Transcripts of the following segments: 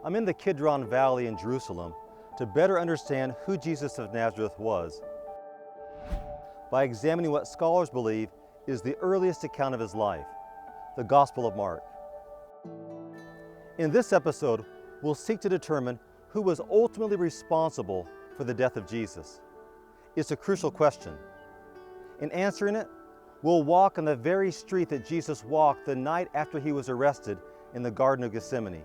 I'm in the Kidron Valley in Jerusalem to better understand who Jesus of Nazareth was by examining what scholars believe is the earliest account of his life, the Gospel of Mark. In this episode, we'll seek to determine who was ultimately responsible for the death of Jesus. It's a crucial question. In answering it, we'll walk on the very street that Jesus walked the night after he was arrested in the Garden of Gethsemane.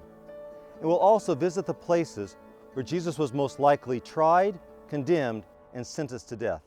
And we'll also visit the places where Jesus was most likely tried, condemned, and sentenced to death.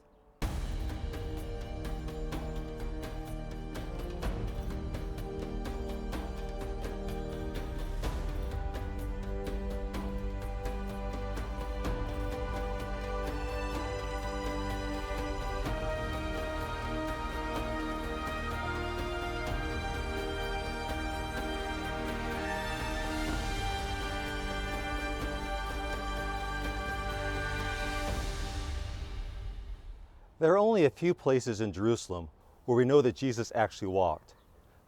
There are only a few places in Jerusalem where we know that Jesus actually walked.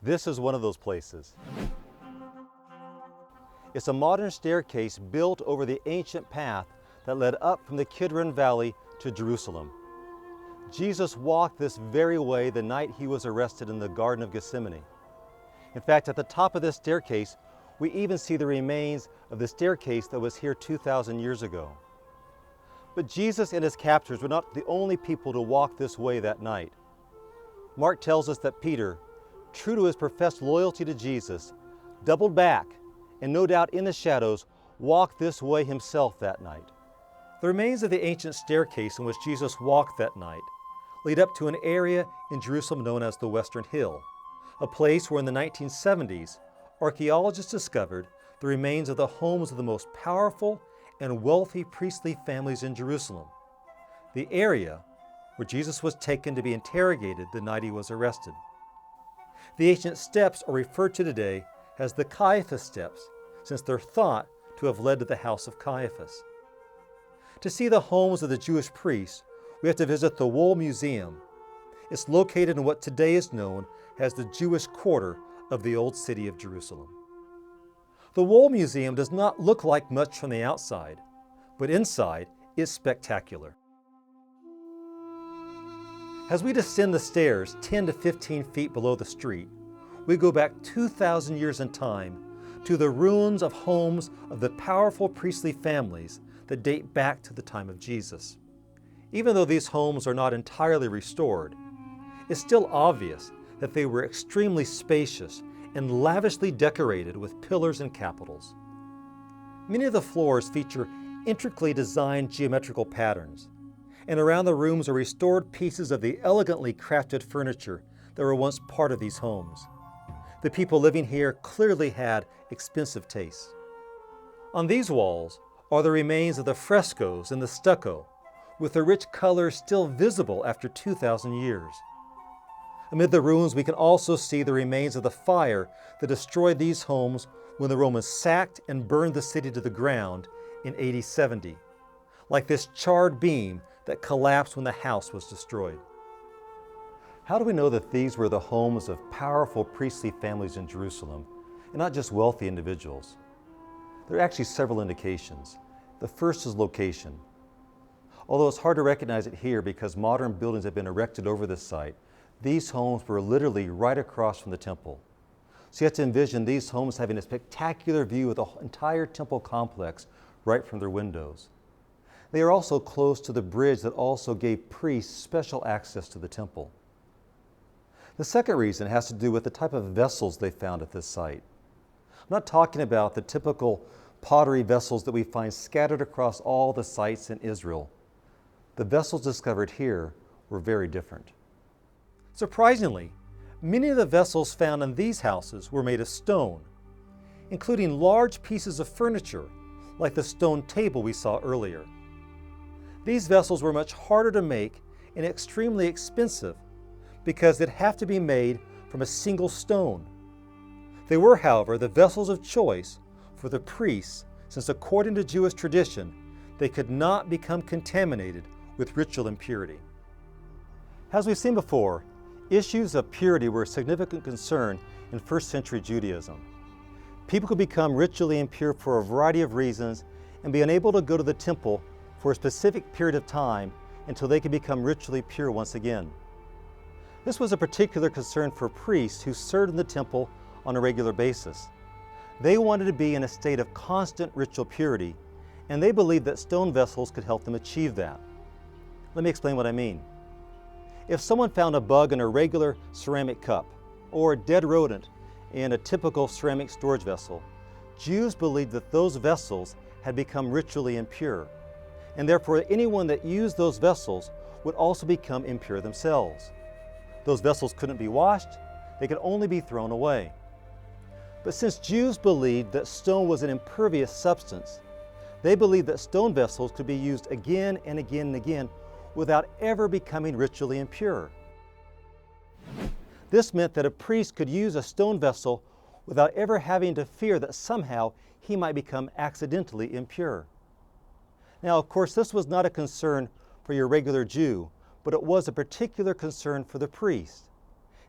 This is one of those places. It's a modern staircase built over the ancient path that led up from the Kidron Valley to Jerusalem. Jesus walked this very way the night he was arrested in the Garden of Gethsemane. In fact, at the top of this staircase, we even see the remains of the staircase that was here 2,000 years ago. But Jesus and his captors were not the only people to walk this way that night. Mark tells us that Peter, true to his professed loyalty to Jesus, doubled back and no doubt in the shadows walked this way himself that night. The remains of the ancient staircase in which Jesus walked that night lead up to an area in Jerusalem known as the Western Hill, a place where in the 1970s, archaeologists discovered the remains of the homes of the most powerful and wealthy priestly families in Jerusalem, the area where Jesus was taken to be interrogated the night he was arrested. The ancient steps are referred to today as the Caiaphas steps, since they're thought to have led to the house of Caiaphas. To see the homes of the Jewish priests, we have to visit the Wool Museum. It's located in what today is known as the Jewish quarter of the old city of Jerusalem. The Wool Museum does not look like much from the outside, but inside it's spectacular. As we descend the stairs 10 to 15 feet below the street, we go back 2,000 years in time to the ruins of homes of the powerful priestly families that date back to the time of Jesus. Even though these homes are not entirely restored, it's still obvious that they were extremely spacious and lavishly decorated with pillars and capitals. Many of the floors feature intricately designed geometrical patterns, and around the rooms are restored pieces of the elegantly crafted furniture that were once part of these homes. The people living here clearly had expensive tastes. On these walls are the remains of the frescoes and the stucco, with the rich colors still visible after 2,000 years. Amid the ruins, we can also see the remains of the fire that destroyed these homes when the Romans sacked and burned the city to the ground in AD 70, like this charred beam that collapsed when the house was destroyed. How do we know that these were the homes of powerful priestly families in Jerusalem, and not just wealthy individuals? There are actually several indications. The first is location. Although it's hard to recognize it here because modern buildings have been erected over this site, these homes were literally right across from the temple. So you have to envision these homes having a spectacular view of the entire temple complex right from their windows. They are also close to the bridge that also gave priests special access to the temple. The second reason has to do with the type of vessels they found at this site. I'm not talking about the typical pottery vessels that we find scattered across all the sites in Israel. The vessels discovered here were very different. Surprisingly, many of the vessels found in these houses were made of stone, including large pieces of furniture like the stone table we saw earlier. These vessels were much harder to make and extremely expensive because they'd have to be made from a single stone. They were, however, the vessels of choice for the priests, since according to Jewish tradition, they could not become contaminated with ritual impurity. As we've seen before, issues of purity were a significant concern in first century Judaism. People could become ritually impure for a variety of reasons and be unable to go to the temple for a specific period of time until they could become ritually pure once again. This was a particular concern for priests who served in the temple on a regular basis. They wanted to be in a state of constant ritual purity, and they believed that stone vessels could help them achieve that. Let me explain what I mean. If someone found a bug in a regular ceramic cup or a dead rodent in a typical ceramic storage vessel, Jews believed that those vessels had become ritually impure, and therefore anyone that used those vessels would also become impure themselves. Those vessels couldn't be washed, they could only be thrown away. But since Jews believed that stone was an impervious substance, they believed that stone vessels could be used again and again and again without ever becoming ritually impure. This meant that a priest could use a stone vessel without ever having to fear that somehow he might become accidentally impure. Now, of course, this was not a concern for your regular Jew, but it was a particular concern for the priest.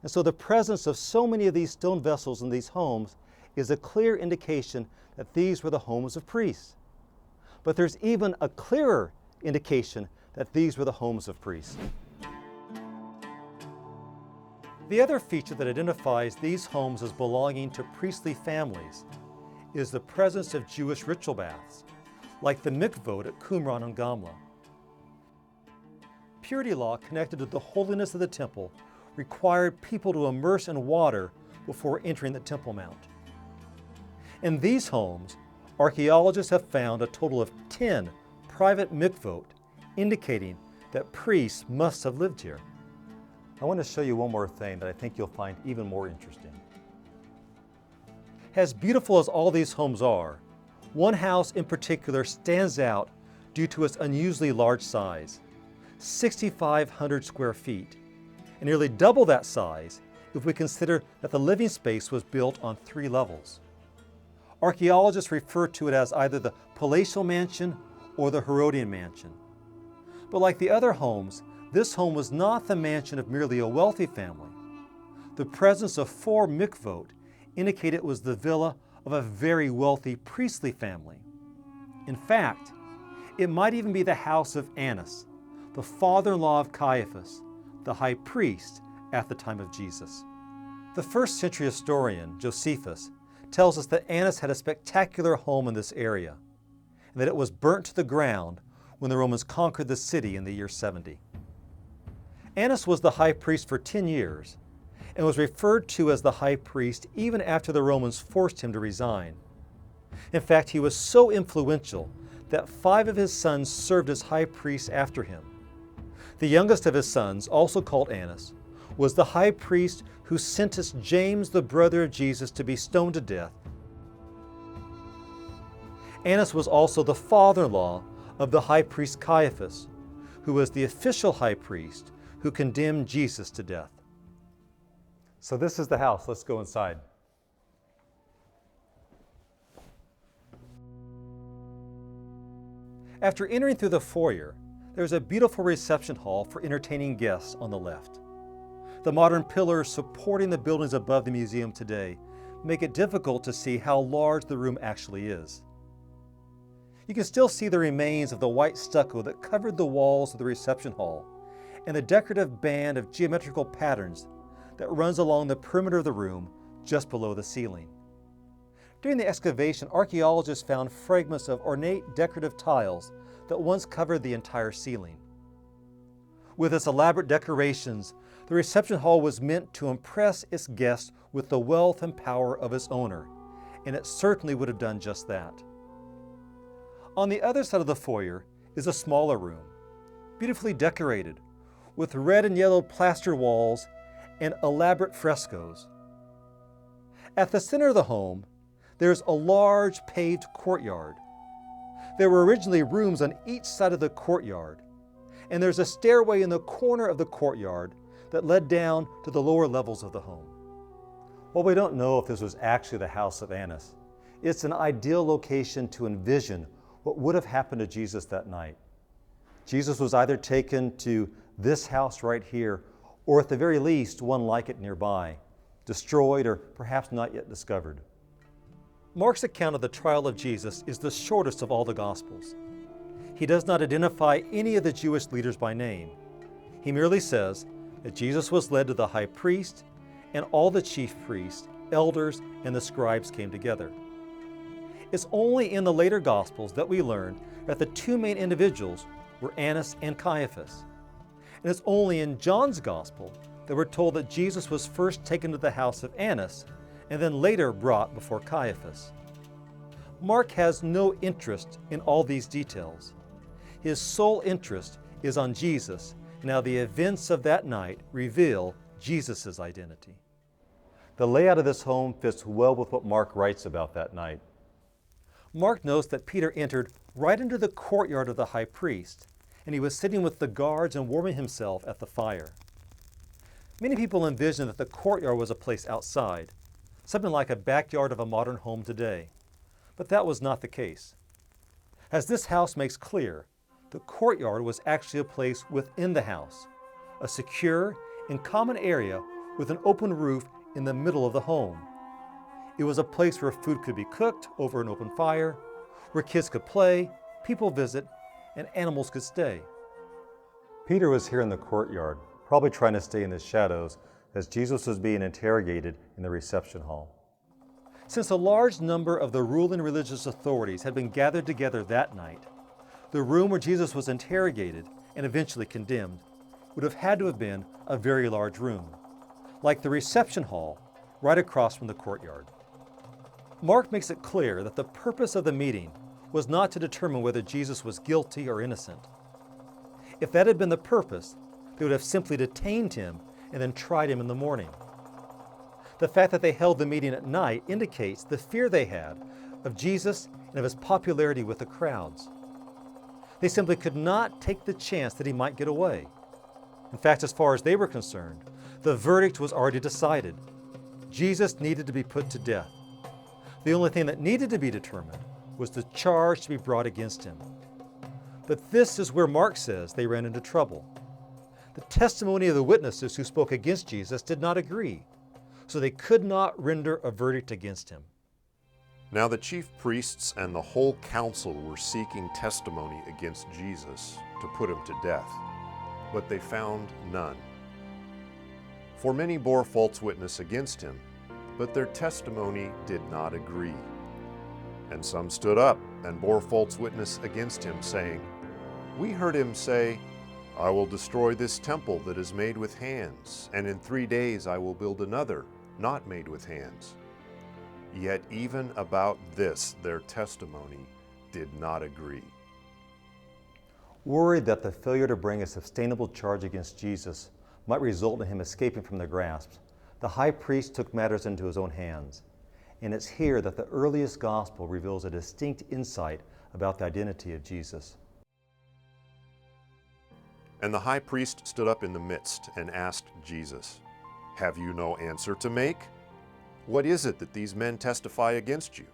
And so the presence of so many of these stone vessels in these homes is a clear indication that these were the homes of priests. But there's even a clearer indication that these were the homes of priests. The other feature that identifies these homes as belonging to priestly families is the presence of Jewish ritual baths, like the mikvot at Qumran and Gamla. Purity law connected to the holiness of the temple required people to immerse in water before entering the Temple Mount. In these homes, archaeologists have found a total of 10 private mikvot, indicating that priests must have lived here. I want to show you one more thing that I think you'll find even more interesting. As beautiful as all these homes are, one house in particular stands out due to its unusually large size, 6,500 square feet, and nearly double that size if we consider that the living space was built on 3 levels. Archaeologists refer to it as either the palatial mansion or the Herodian mansion. But like the other homes, this home was not the mansion of merely a wealthy family. The presence of 4 mikvot indicated it was the villa of a very wealthy priestly family. In fact, it might even be the house of Annas, the father-in-law of Caiaphas, the high priest at the time of Jesus. The first century historian, Josephus, tells us that Annas had a spectacular home in this area, and that it was burnt to the ground when the Romans conquered the city in the year 70. Annas was the high priest for 10 years and was referred to as the high priest even after the Romans forced him to resign. In fact, he was so influential that 5 of his sons served as high priests after him. The youngest of his sons, also called Annas, was the high priest who sentenced James, the brother of Jesus, to be stoned to death. Annas was also the father-in-law of the high priest Caiaphas, who was the official high priest who condemned Jesus to death. So this is the house. Let's go inside. After entering through the foyer, there's a beautiful reception hall for entertaining guests on the left. The modern pillars supporting the buildings above the museum today make it difficult to see how large the room actually is. You can still see the remains of the white stucco that covered the walls of the reception hall and the decorative band of geometrical patterns that runs along the perimeter of the room just below the ceiling. During the excavation, archaeologists found fragments of ornate decorative tiles that once covered the entire ceiling. With its elaborate decorations, the reception hall was meant to impress its guests with the wealth and power of its owner, and it certainly would have done just that. On the other side of the foyer is a smaller room, beautifully decorated, with red and yellow plaster walls and elaborate frescoes. At the center of the home, there's a large paved courtyard. There were originally rooms on each side of the courtyard, and there's a stairway in the corner of the courtyard that led down to the lower levels of the home. While we don't know if this was actually the house of Annas, it's an ideal location to envision what would have happened to Jesus that night. Jesus was either taken to this house right here, or at the very least, one like it nearby, destroyed or perhaps not yet discovered. Mark's account of the trial of Jesus is the shortest of all the Gospels. He does not identify any of the Jewish leaders by name. He merely says that Jesus was led to the high priest, and all the chief priests, elders, and the scribes came together. It's only in the later Gospels that we learn that the two main individuals were Annas and Caiaphas. And it's only in John's Gospel that we're told that Jesus was first taken to the house of Annas and then later brought before Caiaphas. Mark has no interest in all these details. His sole interest is on Jesus and how the events of that night reveal Jesus' identity. The layout of this home fits well with what Mark writes about that night. Mark notes that Peter entered right into the courtyard of the high priest, and he was sitting with the guards and warming himself at the fire. Many people envision that the courtyard was a place outside, something like a backyard of a modern home today. But that was not the case. As this house makes clear, the courtyard was actually a place within the house, a secure and common area with an open roof in the middle of the home. It was a place where food could be cooked over an open fire, where kids could play, people visit, and animals could stay. Peter was here in the courtyard, probably trying to stay in the shadows as Jesus was being interrogated in the reception hall. Since a large number of the ruling religious authorities had been gathered together that night, the room where Jesus was interrogated and eventually condemned would have had to have been a very large room, like the reception hall right across from the courtyard. Mark makes it clear that the purpose of the meeting was not to determine whether Jesus was guilty or innocent. If that had been the purpose, they would have simply detained him and then tried him in the morning. The fact that they held the meeting at night indicates the fear they had of Jesus and of his popularity with the crowds. They simply could not take the chance that he might get away. In fact, as far as they were concerned, the verdict was already decided. Jesus needed to be put to death. The only thing that needed to be determined was the charge to be brought against him. But this is where Mark says they ran into trouble. The testimony of the witnesses who spoke against Jesus did not agree, so they could not render a verdict against him. Now the chief priests and the whole council were seeking testimony against Jesus to put him to death, but they found none. For many bore false witness against him, but their testimony did not agree. And some stood up and bore false witness against him, saying, "We heard him say, 'I will destroy this temple that is made with hands, and in 3 days I will build another, not made with hands.' Yet even about this their testimony did not agree." Worried that the failure to bring a sustainable charge against Jesus might result in him escaping from their grasp, the high priest took matters into his own hands. And it's here that the earliest gospel reveals a distinct insight about the identity of Jesus. And the high priest stood up in the midst and asked Jesus, "Have you no answer to make? What is it that these men testify against you?"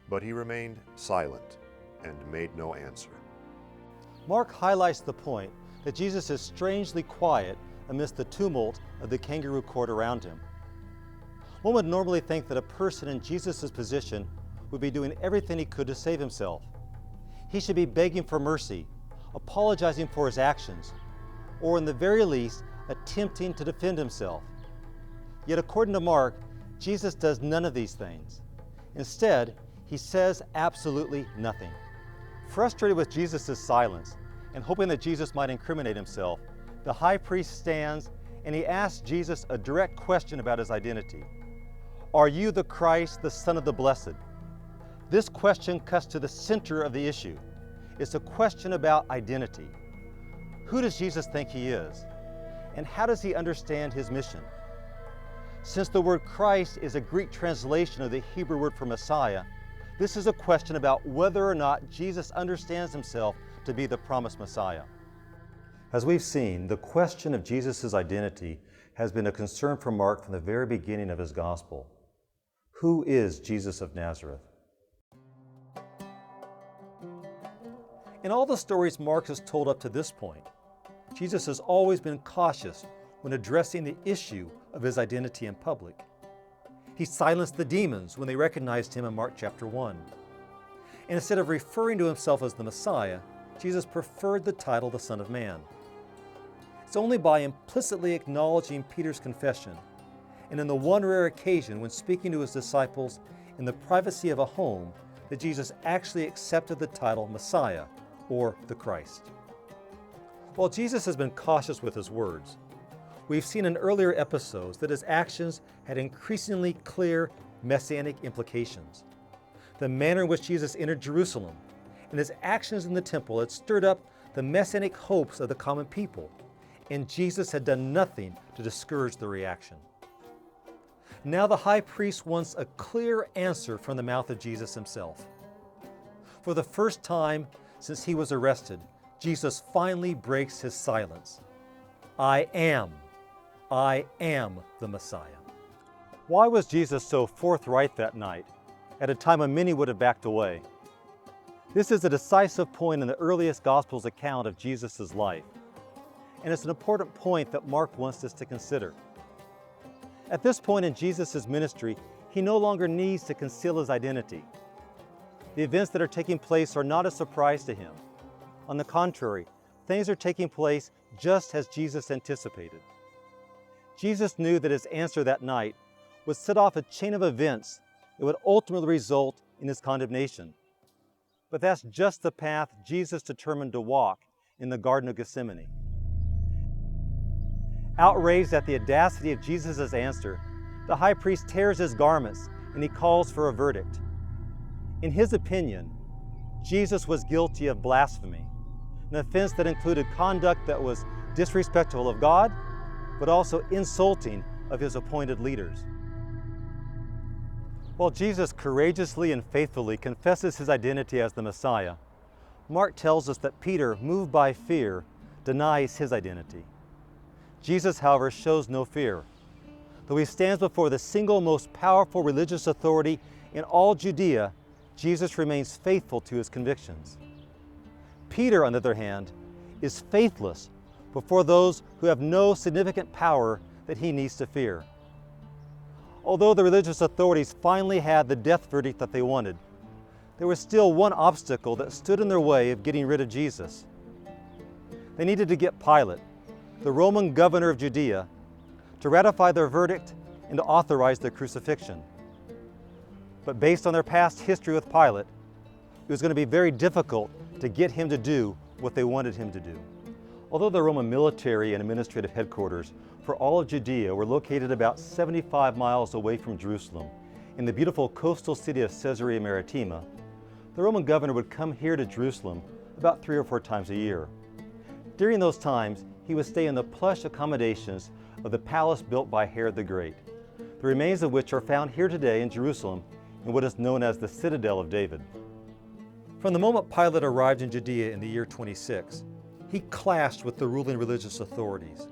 But he remained silent and made no answer. Mark highlights the point that Jesus is strangely quiet amidst the tumult of the kangaroo court around him. One would normally think that a person in Jesus' position would be doing everything he could to save himself. He should be begging for mercy, apologizing for his actions, or in the very least, attempting to defend himself. Yet according to Mark, Jesus does none of these things. Instead, he says absolutely nothing. Frustrated with Jesus' silence and hoping that Jesus might incriminate himself, the high priest stands and he asks Jesus a direct question about his identity. "Are you the Christ, the Son of the Blessed?" This question cuts to the center of the issue. It's a question about identity. Who does Jesus think he is? And how does he understand his mission? Since the word Christ is a Greek translation of the Hebrew word for Messiah, this is a question about whether or not Jesus understands himself to be the promised Messiah. As we've seen, the question of Jesus' identity has been a concern for Mark from the very beginning of his gospel. Who is Jesus of Nazareth? In all the stories Mark has told up to this point, Jesus has always been cautious when addressing the issue of his identity in public. He silenced the demons when they recognized him in Mark chapter 1. And instead of referring to himself as the Messiah, Jesus preferred the title the Son of Man. It's only by implicitly acknowledging Peter's confession, and in the one rare occasion when speaking to his disciples in the privacy of a home, that Jesus actually accepted the title Messiah, or the Christ. While Jesus has been cautious with his words, we've seen in earlier episodes that his actions had increasingly clear messianic implications. The manner in which Jesus entered Jerusalem and his actions in the temple had stirred up the messianic hopes of the common people, and Jesus had done nothing to discourage the reaction. Now the high priest wants a clear answer from the mouth of Jesus himself. For the first time since he was arrested, Jesus finally breaks his silence. I am the Messiah. Why was Jesus so forthright that night, at a time when many would have backed away? This is a decisive point in the earliest Gospel's account of Jesus' life, and it's an important point that Mark wants us to consider. At this point in Jesus' ministry, he no longer needs to conceal his identity. The events that are taking place are not a surprise to him. On the contrary, things are taking place just as Jesus anticipated. Jesus knew that his answer that night would set off a chain of events that would ultimately result in his condemnation. But that's just the path Jesus determined to walk in the Garden of Gethsemane. Outraged at the audacity of Jesus' answer, the high priest tears his garments and he calls for a verdict. In his opinion, Jesus was guilty of blasphemy, an offense that included conduct that was disrespectful of God, but also insulting of his appointed leaders. While Jesus courageously and faithfully confesses his identity as the Messiah, Mark tells us that Peter, moved by fear, denies his identity. Jesus, however, shows no fear. Though he stands before the single most powerful religious authority in all Judea, Jesus remains faithful to his convictions. Peter, on the other hand, is faithless before those who have no significant power that he needs to fear. Although the religious authorities finally had the death verdict that they wanted, there was still one obstacle that stood in their way of getting rid of Jesus. They needed to get Pilate, the Roman governor of Judea, to ratify their verdict and to authorize their crucifixion. But based on their past history with Pilate, it was going to be very difficult to get him to do what they wanted him to do. Although the Roman military and administrative headquarters for all of Judea were located about 75 miles away from Jerusalem, in the beautiful coastal city of Caesarea Maritima, the Roman governor would come here to Jerusalem about 3 or 4 times a year. During those times, he would stay in the plush accommodations of the palace built by Herod the Great, the remains of which are found here today in Jerusalem in what is known as the Citadel of David. From the moment Pilate arrived in Judea in the year 26, he clashed with the ruling religious authorities.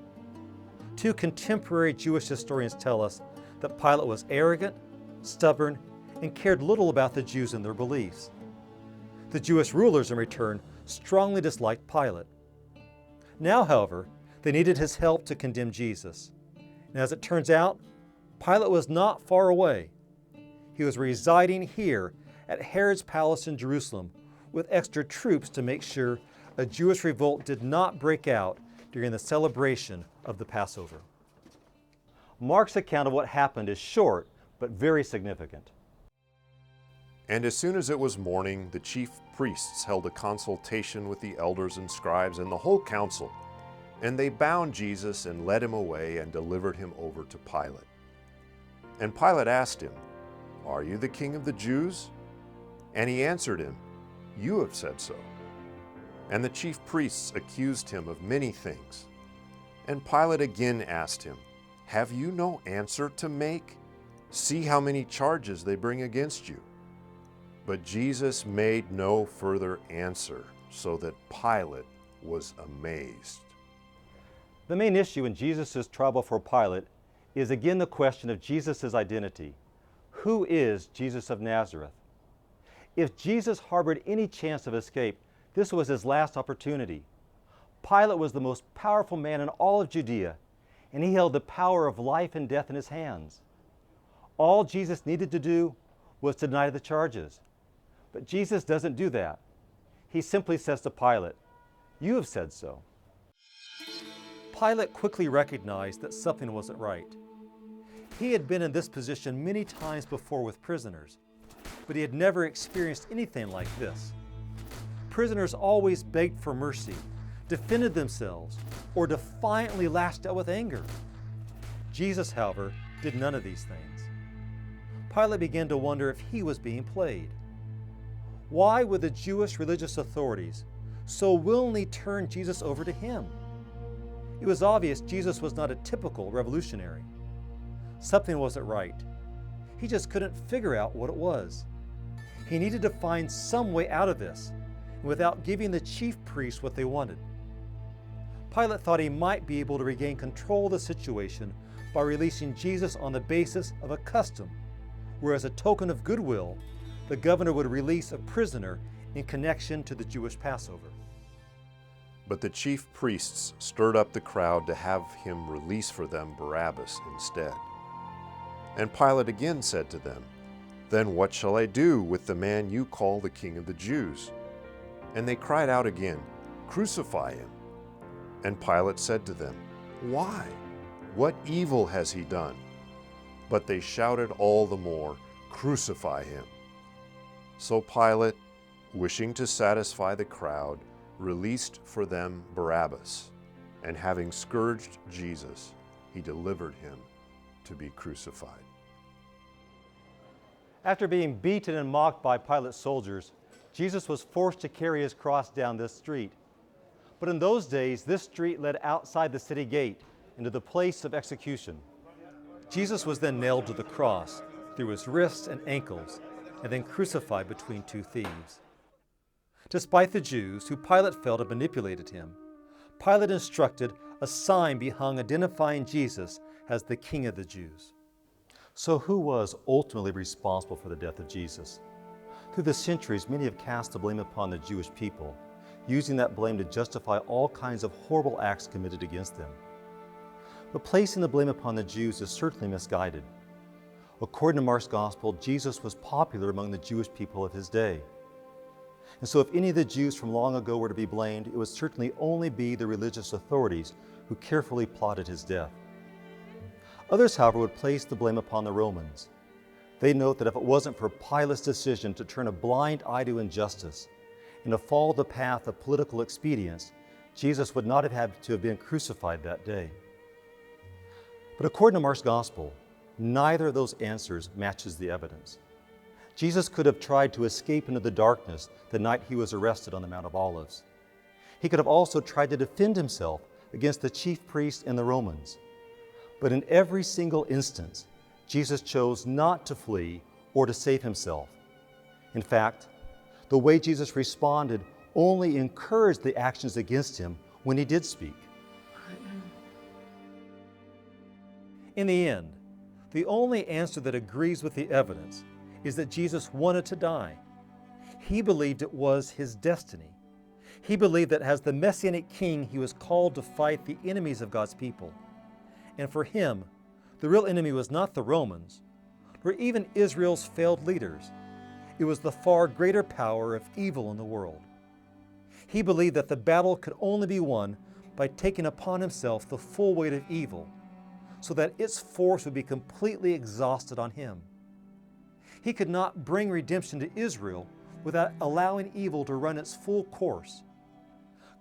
2 contemporary Jewish historians tell us that Pilate was arrogant, stubborn, and cared little about the Jews and their beliefs. The Jewish rulers, in return, strongly disliked Pilate. Now, however, they needed his help to condemn Jesus. And as it turns out, Pilate was not far away. He was residing here at Herod's palace in Jerusalem with extra troops to make sure a Jewish revolt did not break out during the celebration of the Passover. Mark's account of what happened is short, but very significant. And as soon as it was morning, the chief priests held a consultation with the elders and scribes and the whole council, and they bound Jesus and led him away and delivered him over to Pilate. And Pilate asked him, "Are you the king of the Jews?" And he answered him, "You have said so." And the chief priests accused him of many things. And Pilate again asked him, "Have you no answer to make? See how many charges they bring against you." But Jesus made no further answer, so that Pilate was amazed. The main issue in Jesus' trial before Pilate is again the question of Jesus' identity. Who is Jesus of Nazareth? If Jesus harbored any chance of escape, this was his last opportunity. Pilate was the most powerful man in all of Judea, and he held the power of life and death in his hands. All Jesus needed to do was to deny the charges. But Jesus doesn't do that. He simply says to Pilate, "You have said so." Pilate quickly recognized that something wasn't right. He had been in this position many times before with prisoners, but he had never experienced anything like this. Prisoners always begged for mercy, defended themselves, or defiantly lashed out with anger. Jesus, however, did none of these things. Pilate began to wonder if he was being played. Why would the Jewish religious authorities so willingly turn Jesus over to him? It was obvious Jesus was not a typical revolutionary. Something wasn't right. He just couldn't figure out what it was. He needed to find some way out of this, and without giving the chief priests what they wanted. Pilate thought he might be able to regain control of the situation by releasing Jesus on the basis of a custom, where as a token of goodwill, the governor would release a prisoner in connection to the Jewish Passover. But the chief priests stirred up the crowd to have him release for them Barabbas instead. And Pilate again said to them, "Then what shall I do with the man you call the King of the Jews?" And they cried out again, "Crucify him." And Pilate said to them, "Why? What evil has he done?" But they shouted all the more, "Crucify him." So Pilate, wishing to satisfy the crowd, released for them Barabbas, and having scourged Jesus, he delivered him to be crucified. After being beaten and mocked by Pilate's soldiers, Jesus was forced to carry his cross down this street. But in those days, this street led outside the city gate into the place of execution. Jesus was then nailed to the cross through his wrists and ankles, and then crucified between two thieves. Despite the Jews, who Pilate felt had manipulated him, Pilate instructed a sign be hung identifying Jesus as the King of the Jews. So who was ultimately responsible for the death of Jesus? Through the centuries, many have cast the blame upon the Jewish people, using that blame to justify all kinds of horrible acts committed against them. But placing the blame upon the Jews is certainly misguided. According to Mark's Gospel, Jesus was popular among the Jewish people of his day. And so if any of the Jews from long ago were to be blamed, it would certainly only be the religious authorities who carefully plotted his death. Others, however, would place the blame upon the Romans. They note that if it wasn't for Pilate's decision to turn a blind eye to injustice and to follow the path of political expedience, Jesus would not have had to have been crucified that day. But according to Mark's Gospel, neither of those answers matches the evidence. Jesus could have tried to escape into the darkness the night he was arrested on the Mount of Olives. He could have also tried to defend himself against the chief priests and the Romans. But in every single instance, Jesus chose not to flee or to save himself. In fact, the way Jesus responded only encouraged the actions against him when he did speak. In the end, the only answer that agrees with the evidence is that Jesus wanted to die. He believed it was his destiny. He believed that as the Messianic King, he was called to fight the enemies of God's people. And for him, the real enemy was not the Romans, or even Israel's failed leaders. It was the far greater power of evil in the world. He believed that the battle could only be won by taking upon himself the full weight of evil, so that its force would be completely exhausted on him. He could not bring redemption to Israel without allowing evil to run its full course.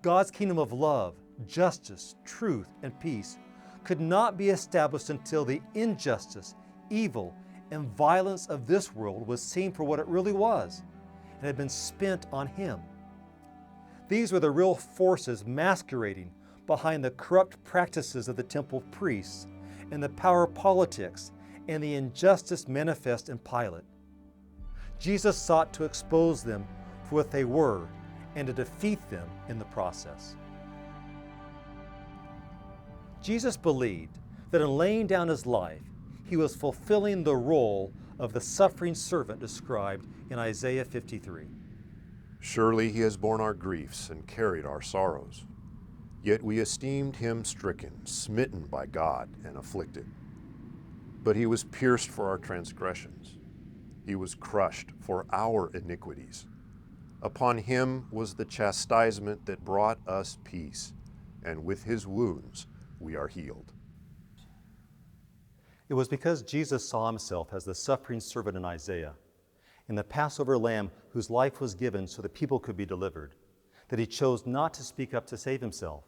God's kingdom of love, justice, truth, and peace could not be established until the injustice, evil, and violence of this world was seen for what it really was and had been spent on him. These were the real forces masquerading behind the corrupt practices of the temple priests and the power politics and the injustice manifest in Pilate. Jesus sought to expose them for what they were and to defeat them in the process. Jesus believed that in laying down his life, he was fulfilling the role of the suffering servant described in Isaiah 53. Surely he has borne our griefs and carried our sorrows. Yet we esteemed him stricken, smitten by God, and afflicted. But he was pierced for our transgressions. He was crushed for our iniquities. Upon him was the chastisement that brought us peace, and with his wounds we are healed. It was because Jesus saw himself as the suffering servant in Isaiah, and the Passover lamb whose life was given so that people could be delivered, that he chose not to speak up to save himself.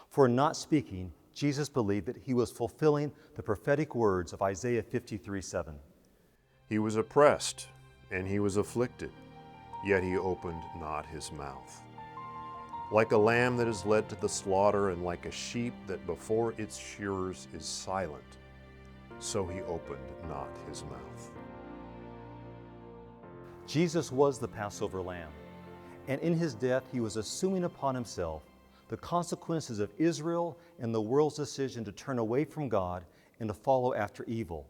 For in not speaking, Jesus believed that he was fulfilling the prophetic words of Isaiah 53:7. He was oppressed and he was afflicted, yet he opened not his mouth. Like a lamb that is led to the slaughter, and like a sheep that before its shearers is silent, so he opened not his mouth. Jesus was the Passover lamb, and in his death he was assuming upon himself the consequences of Israel and the world's decision to turn away from God and to follow after evil,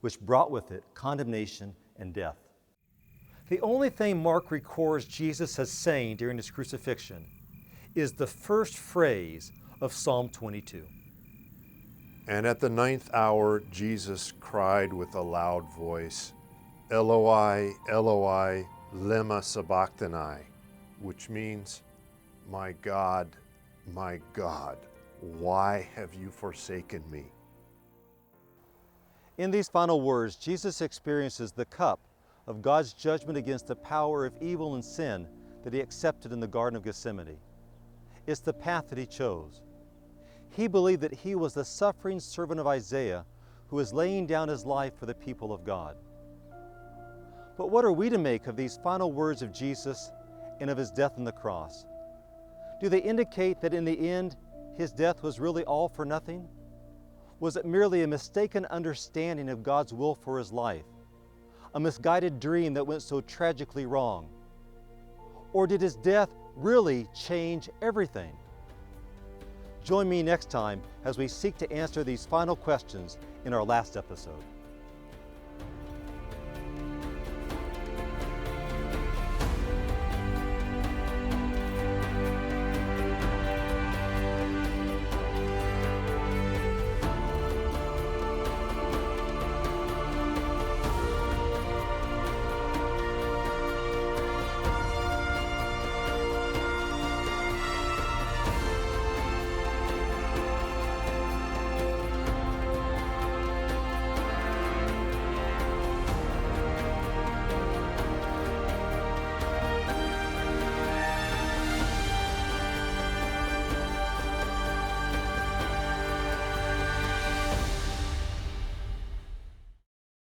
which brought with it condemnation and death. The only thing Mark records Jesus as saying during his crucifixion is the first phrase of Psalm 22. And at the 9th hour, Jesus cried with a loud voice, Eloi, Eloi, lema sabachthani, which means, my God, why have you forsaken me? In these final words, Jesus experiences the cup of God's judgment against the power of evil and sin that he accepted in the Garden of Gethsemane. It's the path that he chose. He believed that he was the suffering servant of Isaiah who was laying down his life for the people of God. But what are we to make of these final words of Jesus and of his death on the cross? Do they indicate that in the end, his death was really all for nothing? Was it merely a mistaken understanding of God's will for his life? A misguided dream that went so tragically wrong? Or did his death really change everything? Join me next time as we seek to answer these final questions in our last episode.